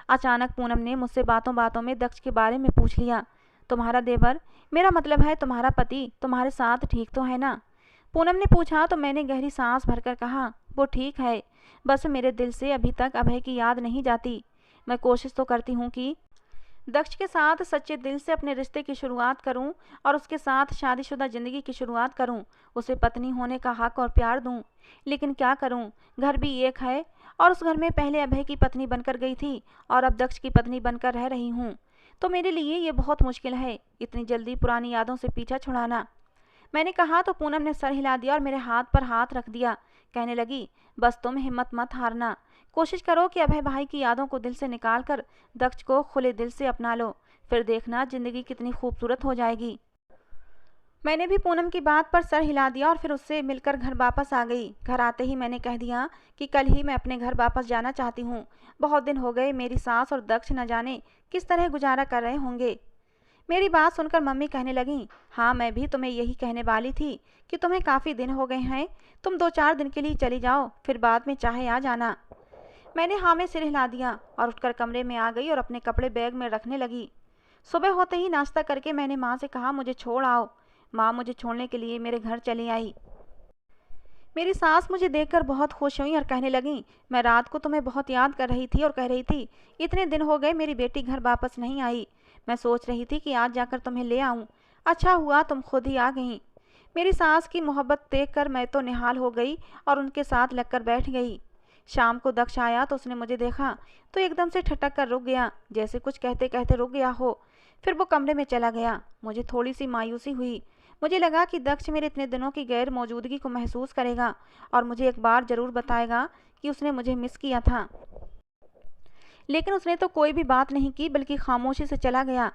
अचानक पूनम ने मुझसे बातों बातों में दक्ष के बारे में पूछ लिया, तुम्हारा देवर, मेरा मतलब है तुम्हारा पति तुम्हारे साथ ठीक तो है ना। पूनम ने पूछा तो मैंने गहरी सांस भरकर कहा, वो ठीक है, बस मेरे दिल से अभी तक अभय की याद नहीं जाती। मैं कोशिश तो करती हूँ कि दक्ष के साथ सच्चे दिल से अपने रिश्ते की शुरुआत करूं और उसके साथ शादीशुदा ज़िंदगी की शुरुआत करूं, उसे पत्नी होने का हक और प्यार दूं। लेकिन क्या करूं, घर भी एक है और उस घर में पहले अभय की पत्नी बनकर गई थी और अब दक्ष की पत्नी बनकर रह रही हूं। तो मेरे लिए ये बहुत मुश्किल है इतनी जल्दी पुरानी यादों से पीछा छुड़ाना। मैंने कहा तो पूनम ने सर हिला दिया और मेरे हाथ पर हाथ रख दिया। कहने लगी, बस तुम हिम्मत मत हारना, कोशिश करो कि अभय भाई की यादों को दिल से निकाल कर दक्ष को खुले दिल से अपना लो, फिर देखना जिंदगी कितनी खूबसूरत हो जाएगी। मैंने भी पूनम की बात पर सर हिला दिया और फिर उससे मिलकर घर वापस आ गई। घर आते ही मैंने कह दिया कि कल ही मैं अपने घर वापस जाना चाहती हूँ। बहुत दिन हो गए, मेरी सास और दक्ष न जाने किस तरह गुजारा कर रहे होंगे। मेरी बात सुनकर मम्मी कहने लगी, हाँ मैं भी तुम्हें यही कहने वाली थी कि तुम्हें काफ़ी दिन हो गए हैं, तुम 2-4 दिन के लिए चली जाओ, फिर बाद में चाहे आ जाना। मैंने हाँ में सिर हिला दिया और उठकर कमरे में आ गई और अपने कपड़े बैग में रखने लगी। सुबह होते ही नाश्ता करके मैंने माँ से कहा, मुझे छोड़ आओ। माँ मुझे छोड़ने के लिए मेरे घर चली आई। मेरी सास मुझे देखकर बहुत खुश हुई और कहने लगी, मैं रात को तुम्हें बहुत याद कर रही थी और कह रही थी इतने दिन हो गए मेरी बेटी घर वापस नहीं आई। मैं सोच रही थी कि आज जाकर तुम्हें ले आऊं। अच्छा हुआ तुम खुद ही आ गई। मेरी सास की मोहब्बत देखकर मैं तो निहाल हो गई और उनके साथ लगकर बैठ गई। शाम को दक्ष आया तो उसने मुझे देखा तो एकदम से ठटक कर रुक गया, जैसे कुछ कहते कहते रुक गया हो। फिर वो कमरे में चला गया। मुझे थोड़ी सी मायूसी हुई। मुझे लगा कि दक्ष मेरे इतने दिनों की गैर मौजूदगी को महसूस करेगा और मुझे एक बार ज़रूर बताएगा कि उसने मुझे मिस किया था। लेकिन उसने तो कोई भी बात नहीं की, बल्कि खामोशी से चला गया।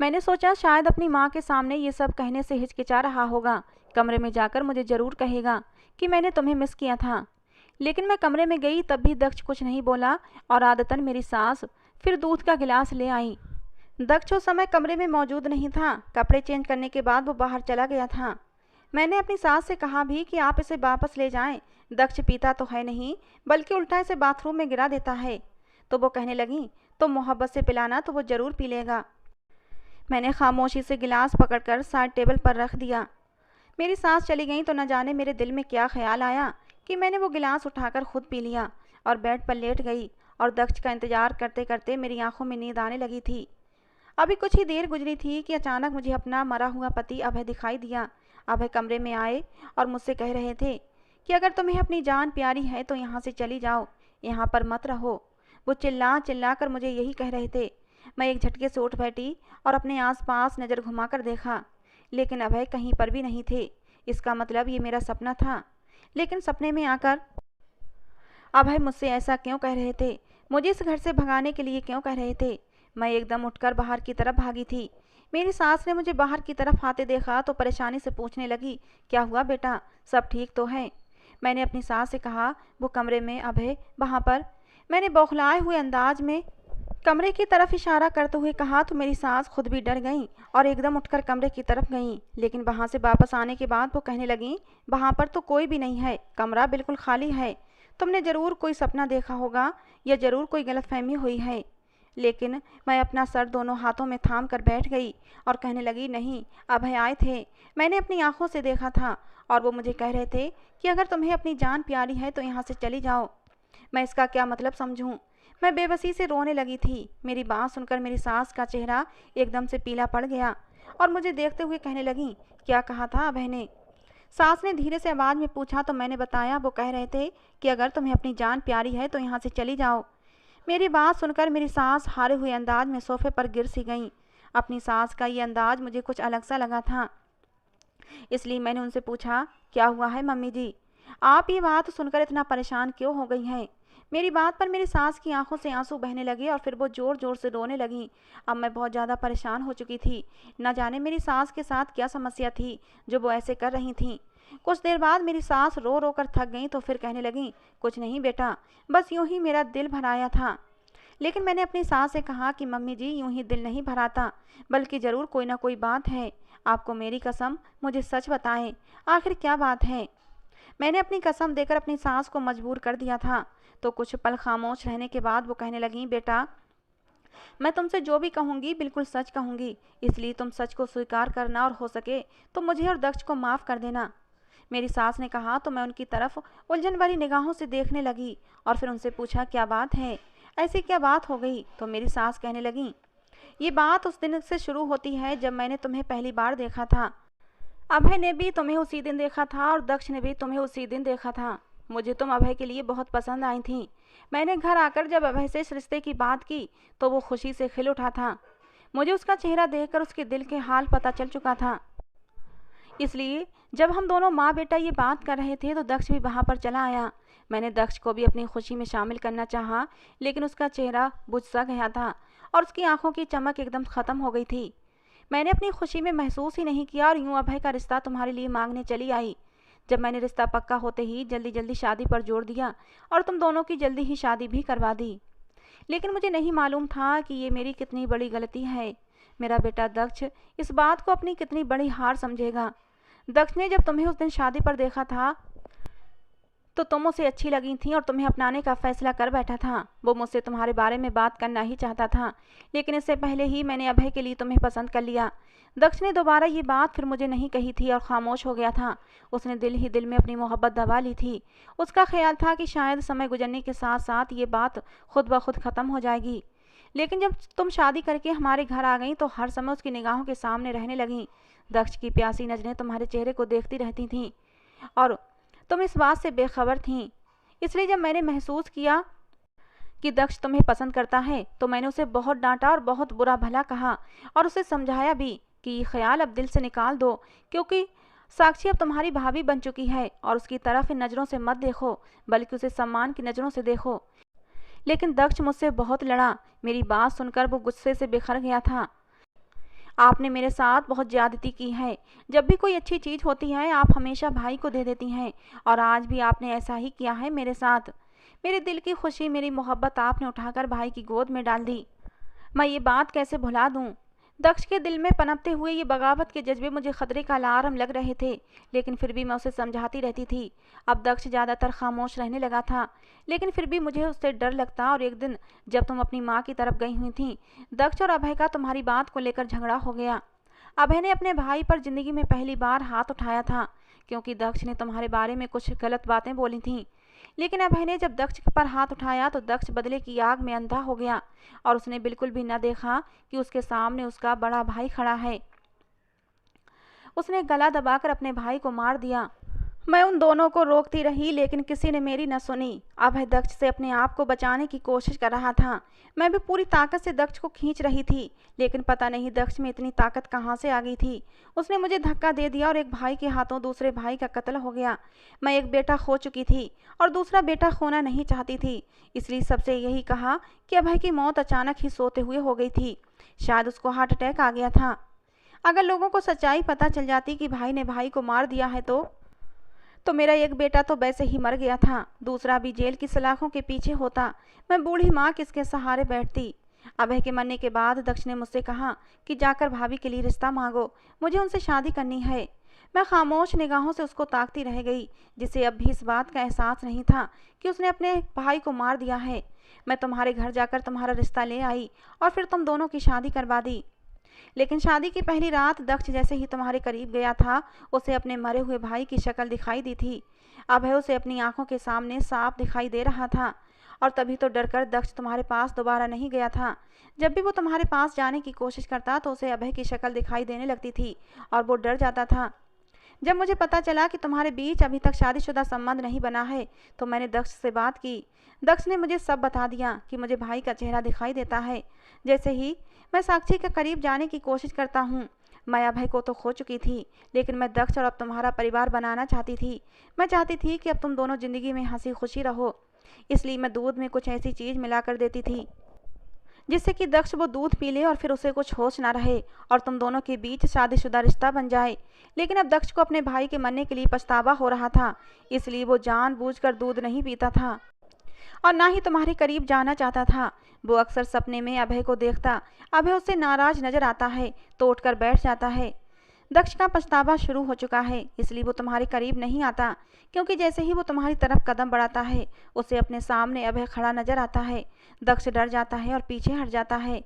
मैंने सोचा शायद अपनी माँ के सामने ये सब कहने से हिचकिचा रहा होगा। कमरे में जाकर मुझे ज़रूर कहेगा कि मैंने तुम्हें मिस किया था। लेकिन मैं कमरे में गई तब भी दक्ष कुछ नहीं बोला और आदतन मेरी सास फिर दूध का गिलास ले आई। दक्ष उस समय कमरे में मौजूद नहीं था। कपड़े चेंज करने के बाद वो बाहर चला गया था। मैंने अपनी सास से कहा भी कि आप इसे वापस ले जाएं। दक्ष पीता तो है नहीं, बल्कि उल्टा इसे बाथरूम में गिरा देता है। तो वो कहने लगी, तो मोहब्बत से पिलाना तो वो ज़रूर पी लेगा। मैंने खामोशी से गिलास पकड़कर साइड टेबल पर रख दिया। मेरी सास चली गई तो न जाने मेरे दिल में क्या ख्याल आया कि मैंने वो गिलास उठाकर खुद पी लिया और बेड पर लेट गई और दक्ष का इंतजार करते करते मेरी आंखों में नींद आने लगी थी। अभी कुछ ही देर गुजरी थी कि अचानक मुझे अपना मरा हुआ पति अभय दिखाई दिया। अभय कमरे में आए और मुझसे कह रहे थे कि अगर तुम्हें अपनी जान प्यारी है तो यहाँ से चली जाओ, यहाँ पर मत रहो। वो चिल्ला चिल्ला कर मुझे यही कह रहे थे। मैं एक झटके से उठ बैठी और अपने आसपास नज़र घुमाकर देखा, लेकिन अभय कहीं पर भी नहीं थे। इसका मतलब ये मेरा सपना था। लेकिन सपने में आकर अभय मुझसे ऐसा क्यों कह रहे थे? मुझे इस घर से भगाने के लिए क्यों कह रहे थे? मैं एकदम उठकर बाहर की तरफ भागी थी। मेरी सास ने मुझे बाहर की तरफ आते देखा तो परेशानी से पूछने लगी, क्या हुआ बेटा, सब ठीक तो है? मैंने अपनी सास से कहा, वो कमरे में अभय वहाँ पर। मैंने बौखलाए हुए अंदाज में कमरे की तरफ इशारा करते हुए कहा तो मेरी सास खुद भी डर गईं और एकदम उठकर कमरे की तरफ गईं। लेकिन वहाँ से वापस आने के बाद वो कहने लगीं, वहाँ पर तो कोई भी नहीं है, कमरा बिल्कुल खाली है। तुमने ज़रूर कोई सपना देखा होगा या ज़रूर कोई गलतफहमी हुई है। लेकिन मैं अपना सर दोनों हाथों में थाम कर बैठ गई और कहने लगी, नहीं, अभय आए थे, मैंने अपनी आंखों से देखा था और वो मुझे कह रहे थे कि अगर तुम्हें अपनी जान प्यारी है तो यहाँ से चली जाओ। मैं इसका क्या मतलब समझूं? मैं बेबसी से रोने लगी थी। मेरी बात सुनकर मेरी सास का चेहरा एकदम से पीला पड़ गया और मुझे देखते हुए कहने लगी, क्या कहा था अभय ने? सास ने धीरे से आवाज़ में पूछा तो मैंने बताया। वो कह रहे थे कि अगर तुम्हें अपनी जान प्यारी है तो यहाँ से चली जाओ। मेरी बात सुनकर मेरी सास हारे हुए अंदाज में सोफे पर गिर सी गईं। अपनी सास का ये अंदाज मुझे कुछ अलग सा लगा था, इसलिए मैंने उनसे पूछा, क्या हुआ है मम्मी जी? आप ये बात सुनकर इतना परेशान क्यों हो गई हैं? मेरी बात पर मेरी सास की आंखों से आंसू बहने लगे और फिर वो ज़ोर ज़ोर से रोने लगीं। अब मैं बहुत ज़्यादा परेशान हो चुकी थी। न जाने मेरी सास के साथ क्या समस्या थी जो वो ऐसे कर रही थीं। कुछ देर बाद मेरी सास रो रो कर थक गईं तो फिर कहने लगीं, कुछ नहीं बेटा, बस यूं ही मेरा दिल भर आया था। लेकिन मैंने अपनी सास से कहा कि मम्मी जी, यूं ही दिल नहीं भराता, बल्कि ज़रूर कोई ना कोई बात है। आपको मेरी कसम, मुझे सच बताएं, आखिर क्या बात है? मैंने अपनी कसम देकर अपनी सास को मजबूर कर दिया था। तो कुछ पल खामोश रहने के बाद वो कहने लगी, बेटा, मैं तुमसे जो भी कहूँगी बिल्कुल सच कहूँगी, इसलिए तुम सच को स्वीकार करना और हो सके तो मुझे और दक्ष को माफ़ कर देना। मेरी सास ने कहा तो मैं उनकी तरफ उलझन भरी निगाहों से देखने लगी और फिर उनसे पूछा, क्या बात है, ऐसी क्या बात हो गई? तो मेरी सास कहने लगी, ये बात उस दिन से शुरू होती है जब मैंने तुम्हें पहली बार देखा था। अभय ने भी तुम्हें उसी दिन देखा था और दक्ष ने भी तुम्हें उसी दिन देखा था। मुझे तुम अभय के लिए बहुत पसंद आई थी। मैंने घर आकर जब अभय से इस रिश्ते की बात की तो वो खुशी से खिल उठा था। मुझे उसका चेहरा देखकर उसके दिल के हाल पता चल चुका था। इसलिए जब हम दोनों माँ बेटा ये बात कर रहे थे तो दक्ष भी वहाँ पर चला आया। मैंने दक्ष को भी अपनी खुशी में शामिल करना चाहा, लेकिन उसका चेहरा बुझ सा गया था और उसकी आंखों की चमक एकदम ख़त्म हो गई थी। मैंने अपनी खुशी में महसूस ही नहीं किया और यूं अभय का रिश्ता तुम्हारे लिए मांगने चली आई। जब मैंने रिश्ता पक्का होते ही जल्दी जल्दी शादी पर जोर दिया और तुम दोनों की जल्दी ही शादी भी करवा दी। लेकिन मुझे नहीं मालूम था कि ये मेरी कितनी बड़ी गलती है। मेरा बेटा दक्ष इस बात को अपनी कितनी बड़ी हार समझेगा। दक्ष ने जब तुम्हें उस दिन शादी पर देखा था तो तुम उसे अच्छी लगी थी और तुम्हें अपनाने का फैसला कर बैठा था। वो मुझसे तुम्हारे बारे में बात करना ही चाहता था, लेकिन इससे पहले ही मैंने अभय के लिए तुम्हें पसंद कर लिया। दक्ष ने दोबारा ये बात फिर मुझे नहीं कही थी और खामोश हो गया था। उसने दिल ही दिल में अपनी मोहब्बत दबा ली थी। उसका ख्याल था कि शायद समय गुजरने के साथ साथ ये बात खुद ब खुद ख़त्म हो जाएगी। लेकिन जब तुम शादी करके हमारे घर आ गई तो हर समय उसकी निगाहों के सामने रहने लगी। दक्ष की प्यासी नज़रें तुम्हारे चेहरे को देखती रहती थीं और तुम इस बात से बेखबर थीं। इसलिए जब मैंने महसूस किया कि दक्ष तुम्हें पसंद करता है तो मैंने उसे बहुत डांटा और बहुत बुरा भला कहा और उसे समझाया भी कि ये ख्याल अब दिल से निकाल दो, क्योंकि साक्षी अब तुम्हारी भाभी बन चुकी है और उसकी तरफ इन नज़रों से मत देखो, बल्कि उसे सम्मान की नज़रों से देखो। लेकिन दक्ष मुझसे बहुत लड़ा। मेरी बात सुनकर वो गुस्से से बिखर गया था। आपने मेरे साथ बहुत ज्यादती की है। जब भी कोई अच्छी चीज़ होती है आप हमेशा भाई को दे देती हैं, और आज भी आपने ऐसा ही किया है मेरे साथ। मेरे दिल की खुशी, मेरी मोहब्बत आपने उठाकर भाई की गोद में डाल दी। मैं ये बात कैसे भुला दूं? दक्ष के दिल में पनपते हुए ये बगावत के जज्बे मुझे खतरे का अलार्म लग रहे थे, लेकिन फिर भी मैं उसे समझाती रहती थी। अब दक्ष ज़्यादातर खामोश रहने लगा था, लेकिन फिर भी मुझे उससे डर लगता। और एक दिन जब तुम अपनी माँ की तरफ गई हुई थी, दक्ष और अभय का तुम्हारी बात को लेकर झगड़ा हो गया। अभय ने अपने भाई पर जिंदगी में पहली बार हाथ उठाया था, क्योंकि दक्ष ने तुम्हारे बारे में कुछ गलत बातें बोली थीं। लेकिन अभय ने जब दक्ष पर हाथ उठाया तो दक्ष बदले की आग में अंधा हो गया, और उसने बिल्कुल भी न देखा कि उसके सामने उसका बड़ा भाई खड़ा है। उसने गला दबाकर अपने भाई को मार दिया। मैं उन दोनों को रोकती रही, लेकिन किसी ने मेरी न सुनी। अभय दक्ष से अपने आप को बचाने की कोशिश कर रहा था। मैं भी पूरी ताकत से दक्ष को खींच रही थी, लेकिन पता नहीं दक्ष में इतनी ताकत कहाँ से आ गई थी। उसने मुझे धक्का दे दिया और एक भाई के हाथों दूसरे भाई का कत्ल हो गया। मैं एक बेटा खो चुकी थी और दूसरा बेटा खोना नहीं चाहती थी, इसलिए सबसे यही कहा कि अभय की मौत अचानक ही सोते हुए हो गई थी। शायद उसको हार्ट अटैक आ गया था। अगर लोगों को सच्चाई पता चल जाती कि भाई ने भाई को मार दिया है तो मेरा एक बेटा तो वैसे ही मर गया था, दूसरा भी जेल की सलाखों के पीछे होता। मैं बूढ़ी माँ किसके सहारे बैठती। अभय के मरने के बाद दक्ष ने मुझसे कहा कि जाकर भाभी के लिए रिश्ता मांगो, मुझे उनसे शादी करनी है। मैं खामोश निगाहों से उसको ताकती रह गई, जिसे अब भी इस बात का एहसास नहीं था कि उसने अपने भाई को मार दिया है। मैं तुम्हारे घर जाकर तुम्हारा रिश्ता ले आई और फिर तुम दोनों की शादी करवा दी। लेकिन शादी की पहली रात दक्ष जैसे ही तुम्हारे करीब गया था, उसे अपने मरे हुए भाई की शक्ल दिखाई दी थी। अभय उसे अपनी आंखों के सामने साफ दिखाई दे रहा था, और तभी तो डरकर दक्ष तुम्हारे पास दोबारा नहीं गया था। जब भी वो तुम्हारे पास जाने की कोशिश करता तो उसे अभय की शक्ल दिखाई देने लगती थी और वो डर जाता था। जब मुझे पता चला कि तुम्हारे बीच अभी तक शादीशुदा संबंध नहीं बना है तो मैंने दक्ष से बात की। दक्ष ने मुझे सब बता दिया कि मुझे भाई का चेहरा दिखाई देता है। जैसे ही मैं साक्षी के करीब जाने की कोशिश करता हूँ, मैं अभय को तो खो चुकी थी, लेकिन मैं दक्ष और अब तुम्हारा परिवार बनाना चाहती थी। मैं चाहती थी कि अब तुम दोनों जिंदगी में हंसी खुशी रहो, इसलिए मैं दूध में कुछ ऐसी चीज़ मिला कर देती थी जिससे कि दक्ष वो दूध पी ले और फिर उसे कुछ होश ना रहे और तुम दोनों के बीच शादीशुदा रिश्ता बन जाए। लेकिन अब दक्ष को अपने भाई के मरने के लिए पछतावा हो रहा था, इसलिए वो जानबूझकर दूध नहीं पीता था और ना ही तुम्हारे करीब जाना चाहता था। वो अक्सर सपने में अभय को देखता, अभय उससे नाराज नजर आता है तो उठकर बैठ जाता है। दक्ष का पछतावा शुरू हो चुका है, इसलिए वो तुम्हारे करीब नहीं आता, क्योंकि जैसे ही वो तुम्हारी तरफ कदम बढ़ाता है उसे अपने सामने अभय खड़ा नजर आता है। दक्ष डर जाता है और पीछे हट जाता है।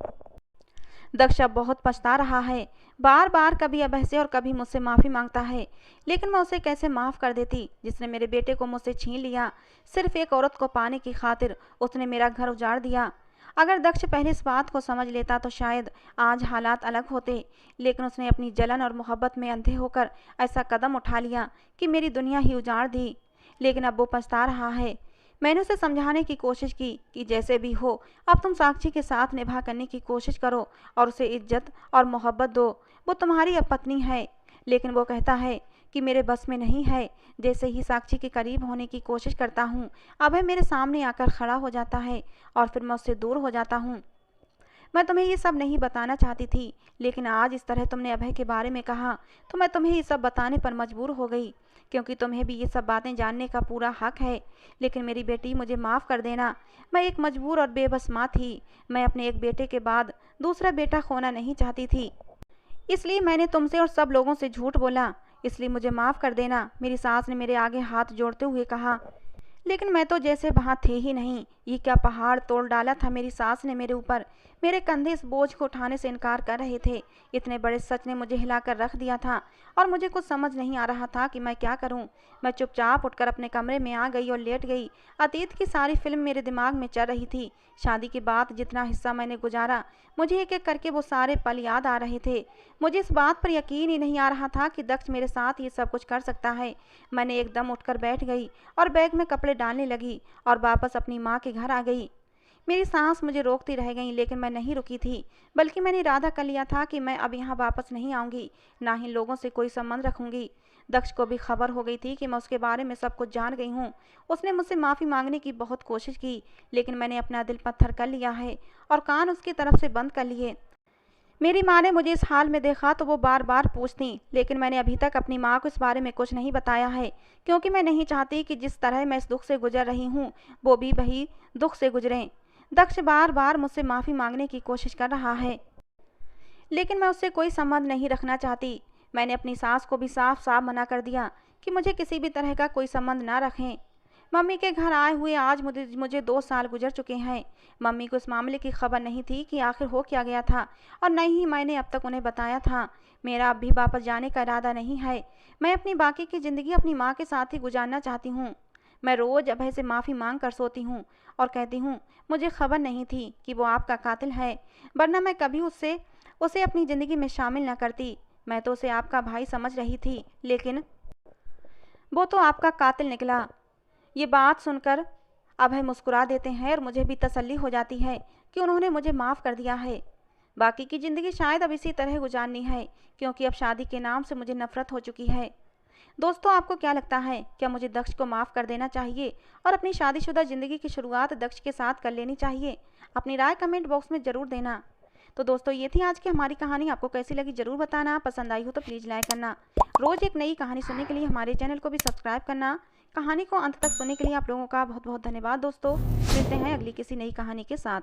दक्ष अब बहुत पछता रहा है, बार बार कभी अभय से और कभी मुझसे माफ़ी मांगता है, लेकिन मैं उसे कैसे माफ़ कर देती जिसने मेरे बेटे को मुझसे छीन लिया। सिर्फ एक औरत को पाने की खातिर उसने मेरा घर उजाड़ दिया। अगर दक्ष पहले इस बात को समझ लेता तो शायद आज हालात अलग होते, लेकिन उसने अपनी जलन और मोहब्बत में अंधे होकर ऐसा कदम उठा लिया कि मेरी दुनिया ही उजाड़ दी। लेकिन अब वो पछता रहा है। मैंने उसे समझाने की कोशिश की कि जैसे भी हो अब तुम साक्षी के साथ निभा करने की कोशिश करो और उसे इज्जत और मोहब्बत दो। वो तुम्हारी अब पत्नी है, लेकिन वो कहता है कि मेरे बस में नहीं है। जैसे ही साक्षी के करीब होने की कोशिश करता हूँ, अभय मेरे सामने आकर खड़ा हो जाता है और फिर मैं उससे दूर हो जाता हूँ। मैं तुम्हें ये सब नहीं बताना चाहती थी, लेकिन आज इस तरह तुमने अभय के बारे में कहा तो मैं तुम्हें ये सब बताने पर मजबूर हो गई, क्योंकि तुम्हें भी ये सब बातें जानने का पूरा हक है। लेकिन मेरी बेटी, मुझे माफ़ कर देना। मैं एक मजबूर और बेबस माँ थी। मैं अपने एक बेटे के बाद दूसरा बेटा खोना नहीं चाहती थी, इसलिए मैंने तुमसे और सब लोगों से झूठ बोला। इसलिए मुझे माफ़ कर देना, मेरी सास ने मेरे आगे हाथ जोड़ते हुए कहा। लेकिन मैं तो जैसे वहाँ थे ही नहीं। ये क्या पहाड़ तोड़ डाला था मेरी सास ने मेरे ऊपर। मेरे कंधे इस बोझ को उठाने से इनकार कर रहे थे। इतने बड़े सच ने मुझे हिलाकर रख दिया था और मुझे कुछ समझ नहीं आ रहा था कि मैं क्या करूं। मैं चुपचाप उठकर अपने कमरे में आ गई और लेट गई। अतीत की सारी फिल्म मेरे दिमाग में चल रही थी। शादी के बाद जितना हिस्सा मैंने गुजारा, मुझे एक एक करके वो सारे पल याद आ रहे थे। मुझे इस बात पर यकीन ही नहीं आ रहा था कि दक्ष मेरे साथ ये सब कुछ कर सकता है। मैंने एकदम उठकर बैठ गई और बैग में कपड़े डालने लगी और वापस अपनी माँ के घर आ गई। मेरी सांस मुझे रोकती रह गई, लेकिन मैं नहीं रुकी थी, बल्कि मैंने इरादा कर लिया था कि मैं अब यहाँ वापस नहीं आऊँगी, ना ही लोगों से कोई संबंध रखूँगी। दक्ष को भी खबर हो गई थी कि मैं उसके बारे में सब कुछ जान गई हूँ। उसने मुझसे माफ़ी मांगने की बहुत कोशिश की, लेकिन मैंने अपना दिल पत्थर कर लिया है और कान उसकी तरफ से बंद कर लिए। मेरी माँ ने मुझे इस हाल में देखा तो वो बार बार पूछती, लेकिन मैंने अभी तक अपनी माँ को इस बारे में कुछ नहीं बताया है, क्योंकि मैं नहीं चाहती कि जिस तरह मैं इस दुख से गुजर रही हूँ वो भी वही दुख से गुजरें। दक्ष बार बार मुझसे माफ़ी मांगने की कोशिश कर रहा है, लेकिन मैं उससे कोई संबंध नहीं रखना चाहती। मैंने अपनी सास को भी साफ साफ मना कर दिया कि मुझे किसी भी तरह का कोई संबंध ना रखें। मम्मी के घर आए हुए आज मुझे मुझे 2 साल गुजर चुके हैं। मम्मी को इस मामले की खबर नहीं थी कि आखिर हो क्या गया था, और न ही मैंने अब तक उन्हें बताया था। मेरा अब भी वापस जाने का इरादा नहीं है। मैं अपनी बाकी की ज़िंदगी अपनी माँ के साथ ही गुजारना चाहती हूँ। मैं रोज़ अभय से माफ़ी मांग कर सोती हूँ और कहती हूँ, मुझे खबर नहीं थी कि वो आपका कातिल है, वरना मैं कभी उसे उसे अपनी ज़िंदगी में शामिल न करती। मैं तो उसे आपका भाई समझ रही थी, लेकिन वो तो आपका कातिल निकला। ये बात सुनकर अभय मुस्कुरा देते हैं और मुझे भी तसल्ली हो जाती है कि उन्होंने मुझे माफ़ कर दिया है। बाकी की ज़िंदगी शायद अब इसी तरह गुजारनी है, क्योंकि अब शादी के नाम से मुझे नफरत हो चुकी है। दोस्तों, आपको क्या लगता है, क्या मुझे दक्ष को माफ़ कर देना चाहिए और अपनी शादीशुदा ज़िंदगी की शुरुआत दक्ष के साथ कर लेनी चाहिए? अपनी राय कमेंट बॉक्स में ज़रूर देना। तो दोस्तों, ये थी आज की हमारी कहानी। आपको कैसी लगी ज़रूर बताना। पसंद आई हो तो प्लीज़ लाइक करना। रोज़ एक नई कहानी सुनने के लिए हमारे चैनल को भी सब्सक्राइब करना। कहानी को अंत तक सुनने के लिए आप लोगों का बहुत बहुत धन्यवाद। दोस्तों, मिलते हैं अगली किसी नई कहानी के साथ।